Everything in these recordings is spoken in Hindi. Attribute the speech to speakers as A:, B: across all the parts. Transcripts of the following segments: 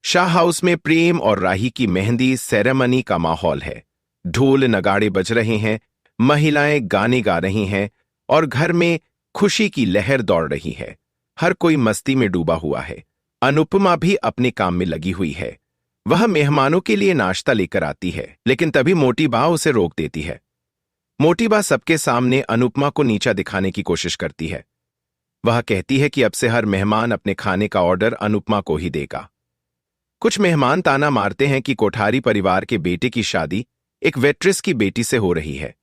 A: शाह हाउस में प्रेम और राही की मेहंदी सेरेमनी का माहौल है। ढोल नगाड़े बज रहे हैं, महिलाएं गाने गा रही हैं और घर में खुशी की लहर दौड़ रही है। हर कोई मस्ती में डूबा हुआ है। अनुपमा भी अपने काम में लगी हुई है। वह मेहमानों के लिए नाश्ता लेकर आती है, लेकिन तभी मोटी बा उसे रोक देती है। मोटी बा सबके सामने अनुपमा को नीचा दिखाने की कोशिश करती है। वह कहती है कि अब से हर मेहमान अपने खाने का ऑर्डर अनुपमा को ही देगा। कुछ मेहमान ताना मारते हैं कि कोठारी परिवार के बेटे की शादी एक वेट्रेस की बेटी से हो रही है।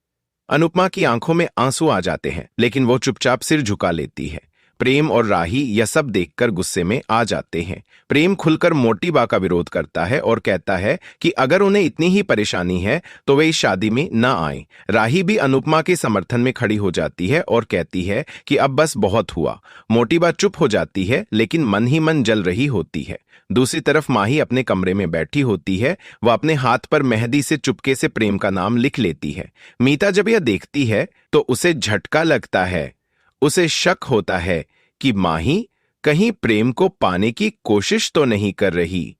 A: अनुपमा की आंखों में आंसू आ जाते हैं, लेकिन वो चुपचाप सिर झुका लेती है। प्रेम और राही यह सब देखकर गुस्से में आ जाते हैं। प्रेम खुलकर मोटी बा का विरोध करता है और कहता है कि अगर उन्हें इतनी ही परेशानी है तो वे इस शादी में न आएं। राही भी अनुपमा के समर्थन में खड़ी हो जाती है और कहती है कि अब बस बहुत हुआ। मोटी बा चुप हो जाती है, लेकिन मन ही मन जल रही होती है। दूसरी तरफ माही अपने कमरे में बैठी होती है। वह अपने हाथ पर मेहंदी से चुपके से प्रेम का नाम लिख लेती है। मीता जब यह देखती है तो उसे झटका लगता है। उसे शक होता है कि माही कहीं प्रेम को पाने की कोशिश तो नहीं कर रही।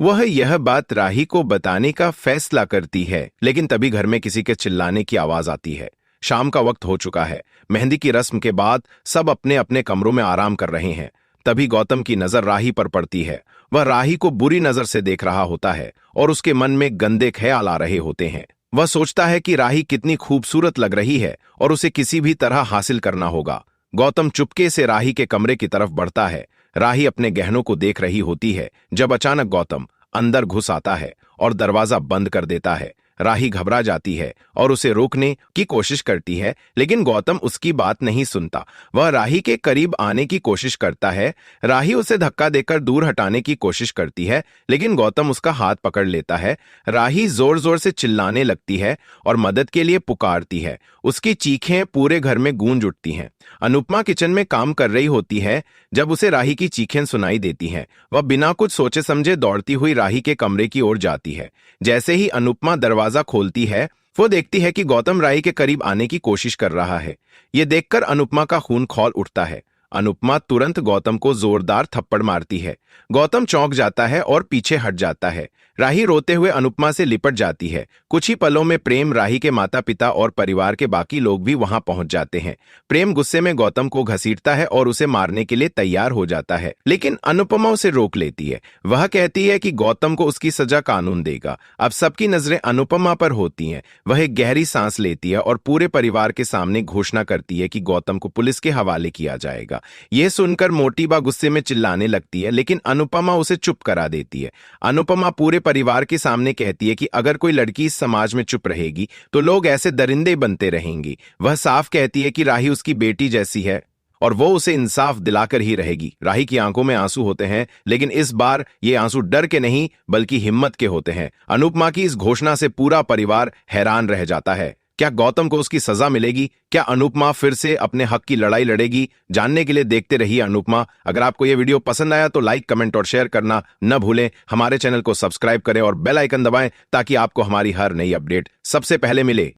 A: वह यह बात राही को बताने का फैसला करती है, लेकिन तभी घर में किसी के चिल्लाने की आवाज आती है। शाम का वक्त हो चुका है। मेहंदी की रस्म के बाद सब अपने अपने कमरों में आराम कर रहे हैं। तभी गौतम की नजर राही पर पड़ती है। वह राही को बुरी नजर से देख रहा होता है और उसके मन में गंदे ख्याल आ रहे होते हैं। वह सोचता है कि राही कितनी खूबसूरत लग रही है और उसे किसी भी तरह हासिल करना होगा। गौतम चुपके से राही के कमरे की तरफ बढ़ता है। राही अपने गहनों को देख रही होती है जब अचानक गौतम अंदर घुस आता है और दरवाजा बंद कर देता है। राही घबरा जाती है और उसे रोकने की कोशिश करती है, लेकिन गौतम उसकी बात नहीं सुनता। वह राही के करीब आने की कोशिश करता है। राही उसे धक्का देकर दूर हटाने की कोशिश करती है, लेकिन गौतम उसका हाथ पकड़ लेता है। राही जोर जोर से चिल्लाने लगती है और मदद के लिए पुकारती है। उसकी चीखें पूरे घर में गूंज उठती हैं। अनुपमा किचन में काम कर रही होती है जब उसे राही की चीखें सुनाई देती हैं। वह बिना कुछ सोचे समझे दौड़ती हुई राही के कमरे की ओर जाती है। जैसे ही अनुपमा दरवाजा खोलती है, वो देखती है कि गौतम राही के करीब आने की कोशिश कर रहा है। ये देखकर अनुपमा का खून खौल उठता है। अनुपमा तुरंत गौतम को जोरदार थप्पड़ मारती है। गौतम चौंक जाता है और पीछे हट जाता है। राही रोते हुए अनुपमा से लिपट जाती है। कुछ ही पलों में प्रेम, राही के माता पिता और परिवार के बाकी लोग भी वहां पहुंच जाते हैं। प्रेम गुस्से में गौतम को घसीटता है और उसे मारने के लिए तैयार हो जाता है, लेकिन अनुपमा उसे रोक लेती है। वह कहती है कि गौतम को उसकी सजा कानून देगा। अब सबकी नजरें अनुपमा पर होती हैं। वह एक गहरी सांस लेती है और पूरे परिवार के सामने घोषणा करती है कि गौतम को पुलिस के हवाले किया जाएगा। यह सुनकर मोटी बा गुस्से में चिल्लाने लगती है, लेकिन अनुपमा उसे चुप करा देती है। अनुपमा पूरे परिवार के सामने कहती है कि अगर कोई लड़की इस समाज में चुप रहेगी तो लोग ऐसे दरिंदे बनते रहेंगी। वह साफ कहती है कि राही उसकी बेटी जैसी है और वो उसे इंसाफ दिलाकर ही रहेगी। राही की आंखों में आंसू होते हैं, लेकिन इस बार ये आंसू डर के नहीं बल्कि हिम्मत के होते हैं। अनुपमा की इस घोषणा से पूरा परिवार हैरान रह जाता है। क्या गौतम को उसकी सजा मिलेगी? क्या अनुपमा फिर से अपने हक की लड़ाई लड़ेगी? जानने के लिए देखते रहिए अनुपमा। अगर आपको यह वीडियो पसंद आया तो लाइक, कमेंट और शेयर करना न भूलें। हमारे चैनल को सब्सक्राइब करें और बेल आइकन दबाएं ताकि आपको हमारी हर नई अपडेट सबसे पहले मिले।